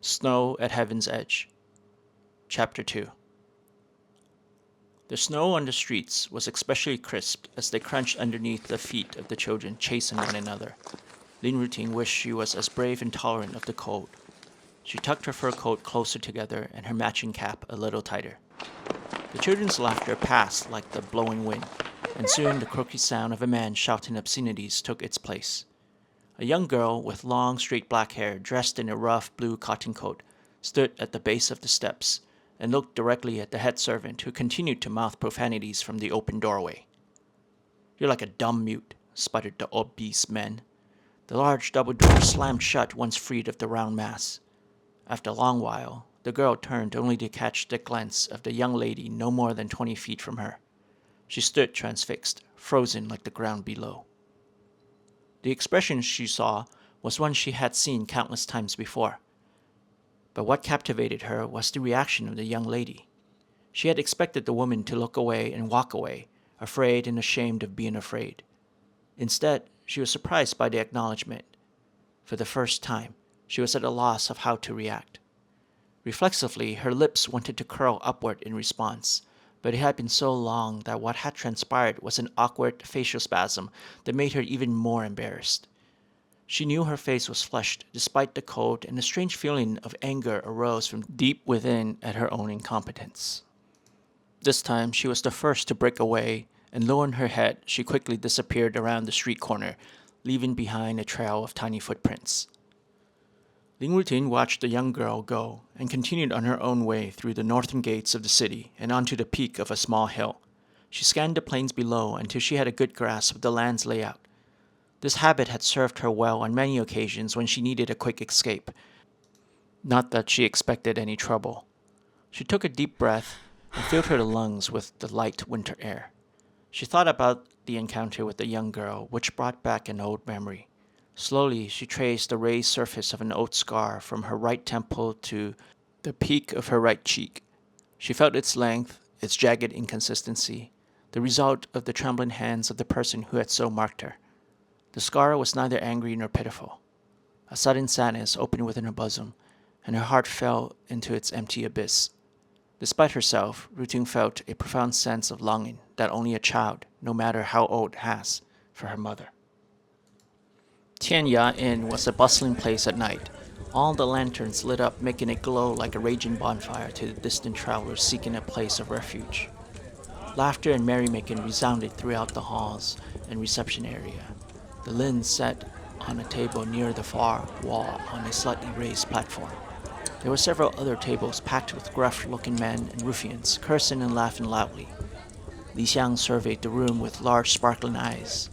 Snow at Heaven's Edge. Chapter 2. The snow on the streets was especially crisp as they crunched underneath the feet of the children chasing one another. Lin Ruting wished she was as brave and tolerant of the cold. She tucked her fur coat closer together and her matching cap a little tighter. The children's laughter passed like the blowing wind, and soon the croaky sound of a man shouting obscenities took its place. A young girl with long, straight black hair, dressed in a rough blue cotton coat, stood at the base of the steps and looked directly at the head servant, who continued to mouth profanities from the open doorway. "You're like a dumb mute," sputtered the obese man. The large double door slammed shut once freed of the round mass. After a long while, the girl turned only to catch the glance of the young lady no more than 20 feet from her. She stood transfixed, frozen like the ground below. The expression she saw was one she had seen countless times before. But what captivated her was the reaction of the young lady. She had expected the woman to look away and walk away, afraid and ashamed of being afraid. Instead, she was surprised by the acknowledgement. For the first time, she was at a loss of how to react. Reflexively, her lips wanted to curl upward in response, but it had been so long that what had transpired was an awkward facial spasm that made her even more embarrassed. She knew her face was flushed despite the cold, and a strange feeling of anger arose from deep within at her own incompetence. This time, she was the first to break away, and lowering her head, she quickly disappeared around the street corner, leaving behind a trail of tiny footprints. Ling Ruting watched the young girl go and continued on her own way through the northern gates of the city and onto the peak of a small hill. She scanned the plains below until she had a good grasp of the land's layout. This habit had served her well on many occasions when she needed a quick escape. Not that she expected any trouble. She took a deep breath and filled her lungs with the light winter air. She thought about the encounter with the young girl, which brought back an old memory. Slowly, she traced the raised surface of an old scar from her right temple to the peak of her right cheek. She felt its length, its jagged inconsistency, the result of the trembling hands of the person who had so marked her. The scar was neither angry nor pitiful. A sudden sadness opened within her bosom, and her heart fell into its empty abyss. Despite herself, Ruting felt a profound sense of longing that only a child, no matter how old, has for her mother. Tianya Inn was a bustling place at night. All the lanterns lit up, making it glow like a raging bonfire to the distant travelers seeking a place of refuge. Laughter and merrymaking resounded throughout the halls and reception area. The Lin sat on a table near the far wall on a slightly raised platform. There were several other tables packed with gruff-looking men and ruffians, cursing and laughing loudly. Li Xiang surveyed the room with large sparkling eyes.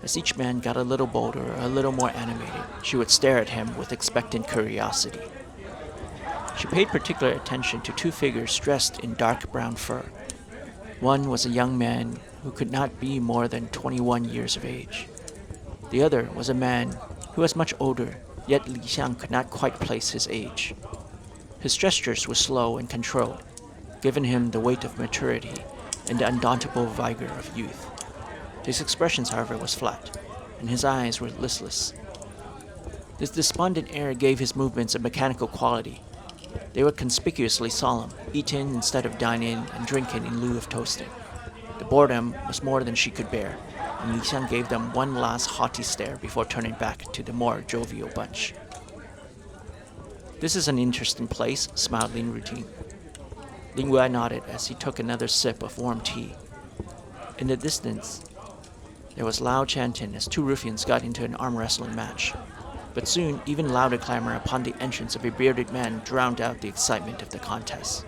As each man got a little bolder or a little more animated, she would stare at him with expectant curiosity. She paid particular attention to two figures dressed in dark brown fur. One was a young man who could not be more than 21 years of age. The other was a man who was much older, yet Li Xiang could not quite place his age. His gestures were slow and controlled, giving him the weight of maturity and the undauntable vigor of youth. His expression, however, was flat, and his eyes were listless. This despondent air gave his movements a mechanical quality. They were conspicuously solemn, eating instead of dining and drinking in lieu of toasting. The boredom was more than she could bear, and Li Xiang gave them one last haughty stare before turning back to the more jovial bunch. "This is an interesting place," smiled Lin Ruting. Ling Wei nodded as he took another sip of warm tea. In the distance, there was loud chanting as two ruffians got into an arm-wrestling match. But soon, even louder clamor upon the entrance of a bearded man drowned out the excitement of the contest.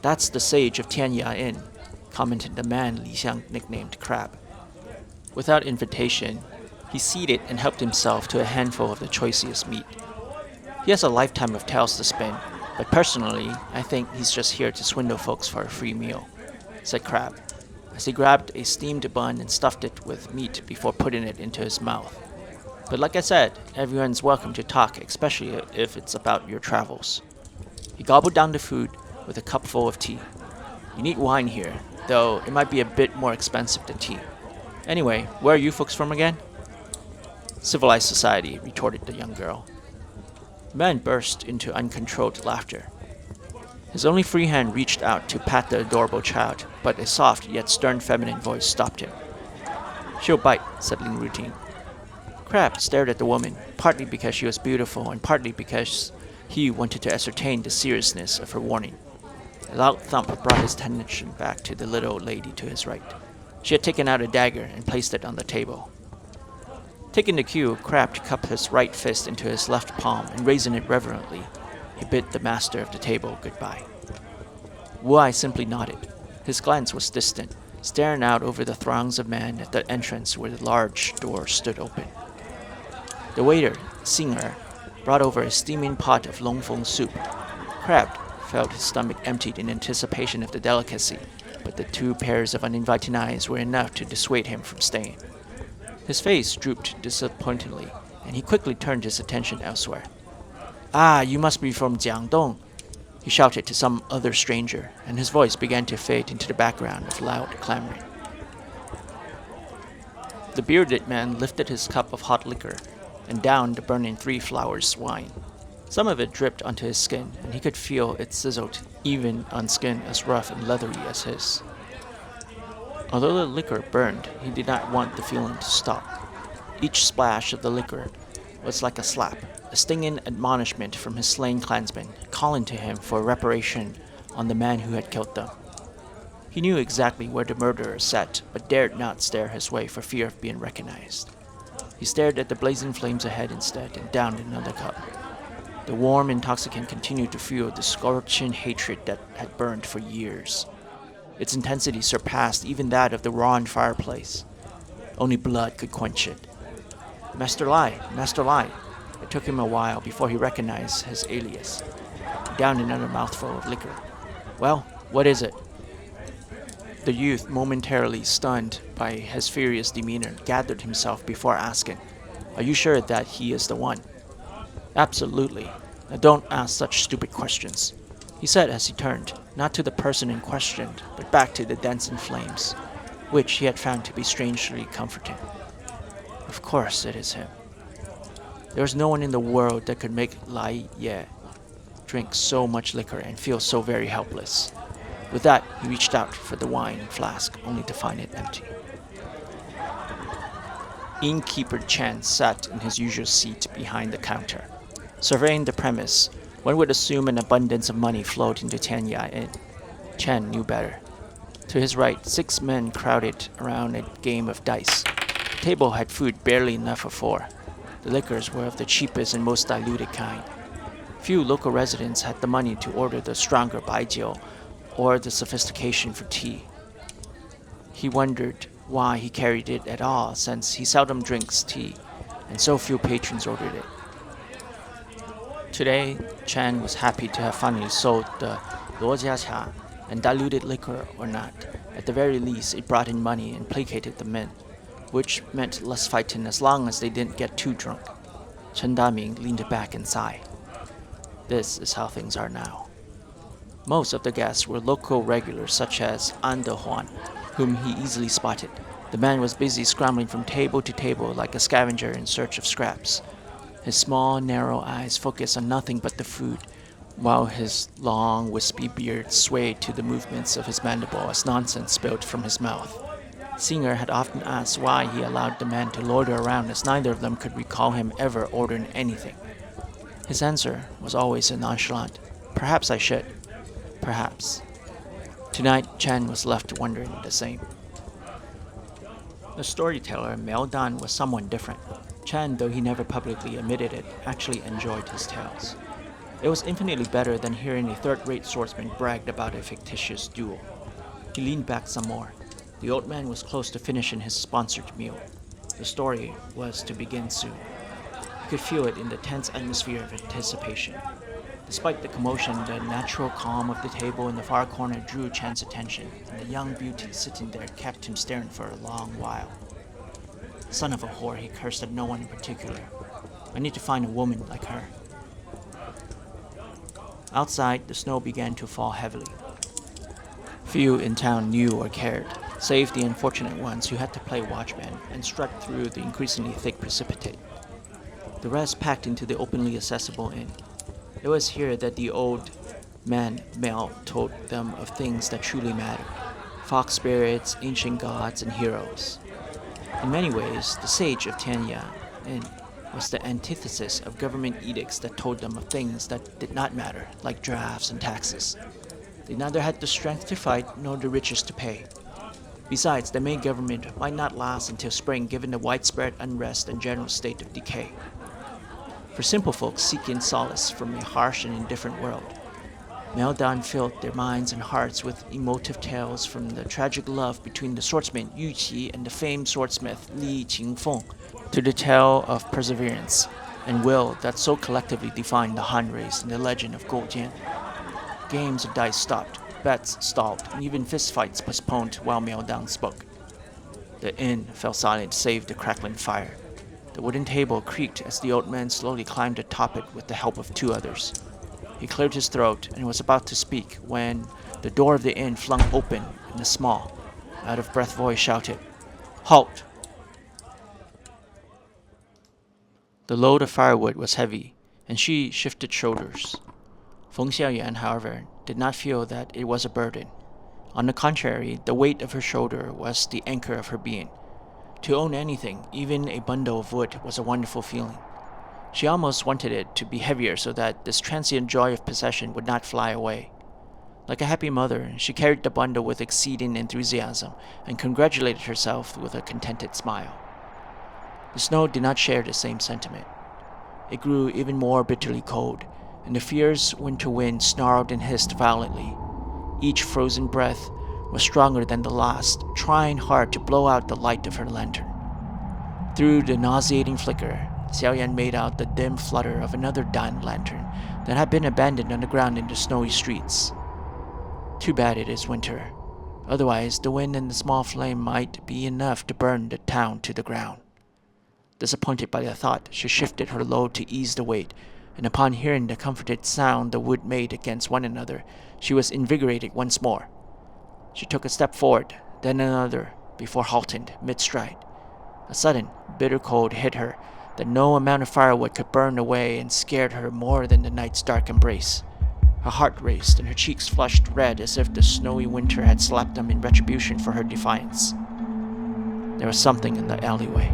"That's the sage of Tianya Inn," commented the man Li Xiang nicknamed Crab. Without invitation, he seated and helped himself to a handful of the choicest meat. "He has a lifetime of tales to spin, but personally, I think he's just here to swindle folks for a free meal," said Crab, as he grabbed a steamed bun and stuffed it with meat before putting it into his mouth. "But like I said, everyone's welcome to talk, especially if it's about your travels." He gobbled down the food with a cupful of tea. "You need wine here, though it might be a bit more expensive than tea. Anyway, where are you folks from again?" "Civilized society," retorted the young girl. The man burst into uncontrolled laughter. His only free hand reached out to pat the adorable child, but a soft yet stern feminine voice stopped him. "She'll bite," said Lin Ruting. Crab stared at the woman, partly because she was beautiful and partly because he wanted to ascertain the seriousness of her warning. A loud thump brought his attention back to the little lady to his right. She had taken out a dagger and placed it on the table. Taking the cue, Crab cupped his right fist into his left palm and raising it reverently, he bid the master of the table goodbye. Wu simply nodded. His glance was distant, staring out over the throngs of men at the entrance where the large door stood open. The waiter, Singer, brought over a steaming pot of longfeng soup. Crab felt his stomach emptied in anticipation of the delicacy, but the 2 pairs of uninviting eyes were enough to dissuade him from staying. His face drooped disappointedly, and he quickly turned his attention elsewhere. "Ah, you must be from Jiangdong," he shouted to some other stranger, and his voice began to fade into the background of loud clamoring. The bearded man lifted his cup of hot liquor and downed the burning 3 flowers wine. Some of it dripped onto his skin, and he could feel it sizzled even on skin as rough and leathery as his. Although the liquor burned, he did not want the feeling to stop. Each splash of the liquor was like a slap, a stinging admonishment from his slain clansmen, calling to him for reparation on the man who had killed them. He knew exactly where the murderer sat, but dared not stare his way for fear of being recognized. He stared at the blazing flames ahead instead and downed another cup. The warm intoxicant continued to fuel the scorching hatred that had burned for years. Its intensity surpassed even that of the roaring fireplace. Only blood could quench it. Master Lai, Master Lai. It took him a while before he recognized his alias. He downed another mouthful of liquor. "Well, what is it?" The youth, momentarily stunned by his furious demeanor, gathered himself before asking, "Are you sure that he is the one?" "Absolutely. Now don't ask such stupid questions," he said as he turned, not to the person in question, but back to the dancing flames, which he had found to be strangely comforting. "Of course it is him. There is no one in the world that could make Lai Ye drink so much liquor and feel so very helpless." With that, he reached out for the wine flask, only to find it empty. Innkeeper Chen sat in his usual seat behind the counter. Surveying the premise, one would assume an abundance of money flowed into Tianya Inn. Chen knew better. To his right, 6 men crowded around a game of dice. The table had food barely enough for 4. The liquors were of the cheapest and most diluted kind. Few local residents had the money to order the stronger baijiu or the sophistication for tea. He wondered why he carried it at all, since he seldom drinks tea, and so few patrons ordered it. Today, Chan was happy to have finally sold the luojiacha, and diluted liquor or not, at the very least it brought in money and placated the men, which meant less fighting as long as they didn't get too drunk. Chen Daming leaned back and sighed. This is how things are now. Most of the guests were local regulars such as An De Huan, whom he easily spotted. The man was busy scrambling from table to table like a scavenger in search of scraps. His small, narrow eyes focused on nothing but the food, while his long, wispy beard swayed to the movements of his mandible as nonsense spilled from his mouth. Singer had often asked why he allowed the men to loiter around, as neither of them could recall him ever ordering anything. His answer was always a nonchalant, "Perhaps I should. Perhaps." Tonight, Chen was left wondering the same. The storyteller, Mao Dan, was someone different. Chen, though he never publicly admitted it, actually enjoyed his tales. It was infinitely better than hearing a third-rate swordsman bragged about a fictitious duel. He leaned back some more. The old man was close to finishing his sponsored meal. The story was to begin soon. He could feel it in the tense atmosphere of anticipation. Despite the commotion, the natural calm of the table in the far corner drew Chan's attention, and the young beauty sitting there kept him staring for a long while. "Son of a whore," he cursed at no one in particular. "I need to find a woman like her." Outside, the snow began to fall heavily. Few in town knew or cared, save the unfortunate ones who had to play watchman and strut through the increasingly thick precipitate. The rest packed into the openly accessible inn. It was here that the old man Mel told them of things that truly mattered: fox spirits, ancient gods, and heroes. In many ways, the sage of Tianya Inn was the antithesis of government edicts that told them of things that did not matter, like drafts and taxes. They neither had the strength to fight nor the riches to pay. Besides, the May government might not last until spring given the widespread unrest and general state of decay. For simple folks seeking solace from a harsh and indifferent world, Meltdown filled their minds and hearts with emotive tales from the tragic love between the swordsman Yu Qi and the famed swordsmith Li Qingfeng, to the tale of perseverance and will that so collectively defined the Han race in the legend of Goujian. Games of dice stopped, bets stalled, and even fistfights postponed while Meltdown spoke. The inn fell silent save the crackling fire. The wooden table creaked as the old man slowly climbed atop it with the help of two others. He cleared his throat and was about to speak when the door of the inn flung open and a small, out-of-breath voice shouted, "Halt!" The load of firewood was heavy, and she shifted shoulders. Feng Xiaoyan, however, did not feel that it was a burden. On the contrary, the weight of her shoulder was the anchor of her being. To own anything, even a bundle of wood, was a wonderful feeling. She almost wanted it to be heavier so that this transient joy of possession would not fly away. Like a happy mother, she carried the bundle with exceeding enthusiasm and congratulated herself with a contented smile. The snow did not share the same sentiment. It grew even more bitterly cold, and the fierce winter wind snarled and hissed violently. Each frozen breath was stronger than the last, trying hard to blow out the light of her lantern. Through the nauseating flicker, Xiaoyan made out the dim flutter of another dying lantern that had been abandoned on the ground in the snowy streets. Too bad it is winter. Otherwise, the wind and the small flame might be enough to burn the town to the ground. Disappointed by the thought, she shifted her load to ease the weight, and upon hearing the comforted sound the wood made against one another, she was invigorated once more. She took a step forward, then another, before halting mid-stride. A sudden, bitter cold hit her that no amount of firewood could burn away and scared her more than the night's dark embrace. Her heart raced and her cheeks flushed red as if the snowy winter had slapped them in retribution for her defiance. There was something in the alleyway.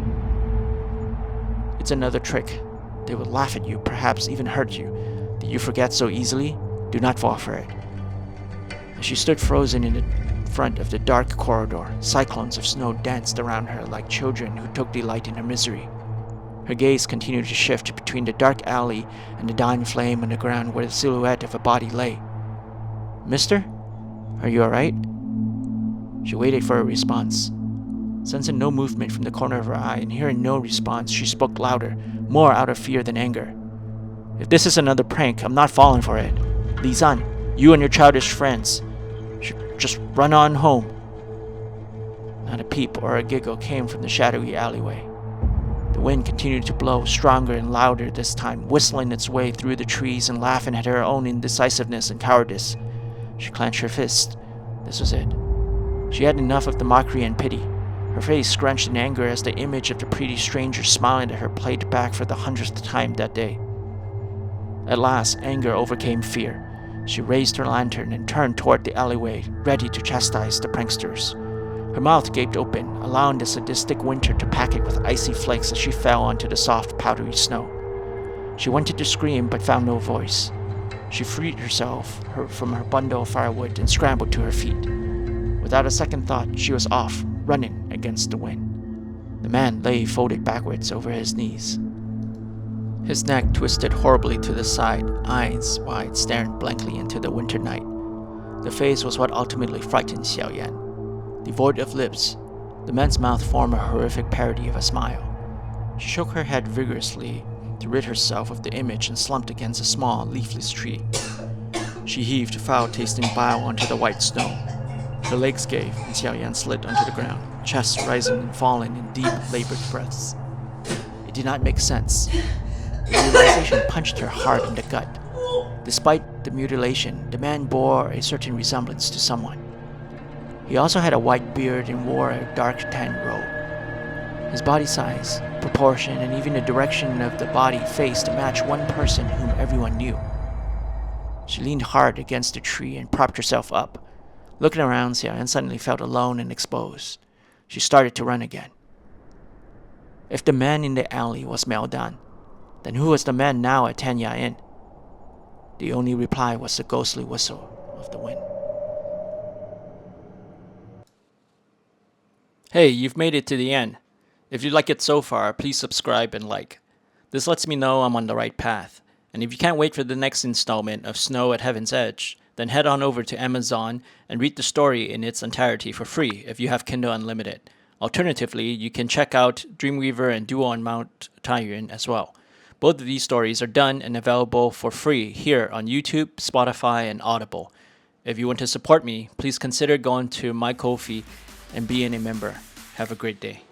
It's another trick. They will laugh at you, perhaps even hurt you. Did you forget so easily? Do not fall for it. As she stood frozen in the front of the dark corridor, cyclones of snow danced around her like children who took delight in her misery. Her gaze continued to shift between the dark alley and the dying flame on the ground where the silhouette of a body lay. "Mister? Are you alright?" She waited for a response. Sensing no movement from the corner of her eye and hearing no response, she spoke louder, more out of fear than anger. "If this is another prank, I'm not falling for it. Li Zan, you and your childish friends should just run on home." Not a peep or a giggle came from the shadowy alleyway. The wind continued to blow, stronger and louder this time, whistling its way through the trees and laughing at her own indecisiveness and cowardice. She clenched her fist. This was it. She had enough of the mockery and pity. Her face scrunched in anger as the image of the pretty stranger smiling at her played back for the 100th time that day. At last, anger overcame fear. She raised her lantern and turned toward the alleyway, ready to chastise the pranksters. Her mouth gaped open, allowing the sadistic winter to pack it with icy flakes as she fell onto the soft, powdery snow. She wanted to scream, but found no voice. She freed herself from her bundle of firewood and scrambled to her feet. Without a second thought, she was off, running against the wind. The man lay folded backwards over his knees. His neck twisted horribly to the side, eyes wide, staring blankly into the winter night. The face was what ultimately frightened Xiaoyan. Devoid of lips, the man's mouth formed a horrific parody of a smile. She shook her head vigorously to rid herself of the image and slumped against a small, leafless tree. She heaved foul-tasting bile onto the white snow. Her legs gave, and Xiaoyan slid onto the ground, chest rising and falling in deep, labored breaths. It did not make sense. The realization punched her hard in the gut. Despite the mutilation, the man bore a certain resemblance to someone. He also had a white beard and wore a dark tan robe. His body size, proportion, and even the direction of the body face to match one person whom everyone knew. She leaned hard against the tree and propped herself up. Looking around, Tianya Inn suddenly felt alone and exposed. She started to run again. If the man in the alley was Mel Dan, then who was the man now at Tianya Inn? The only reply was the ghostly whistle of the wind. Hey, you've made it to the end. If you like it so far, please subscribe and like. This lets me know I'm on the right path. And if you can't wait for the next installment of Snow at Heaven's Edge, then head on over to Amazon and read the story in its entirety for free if you have Kindle Unlimited. Alternatively, you can check out Dreamweaver and Duo on Mount Tianya as well. Both of these stories are done and available for free here on YouTube, Spotify, and Audible. If you want to support me, please consider going to my Ko-fi and being a member. Have a great day.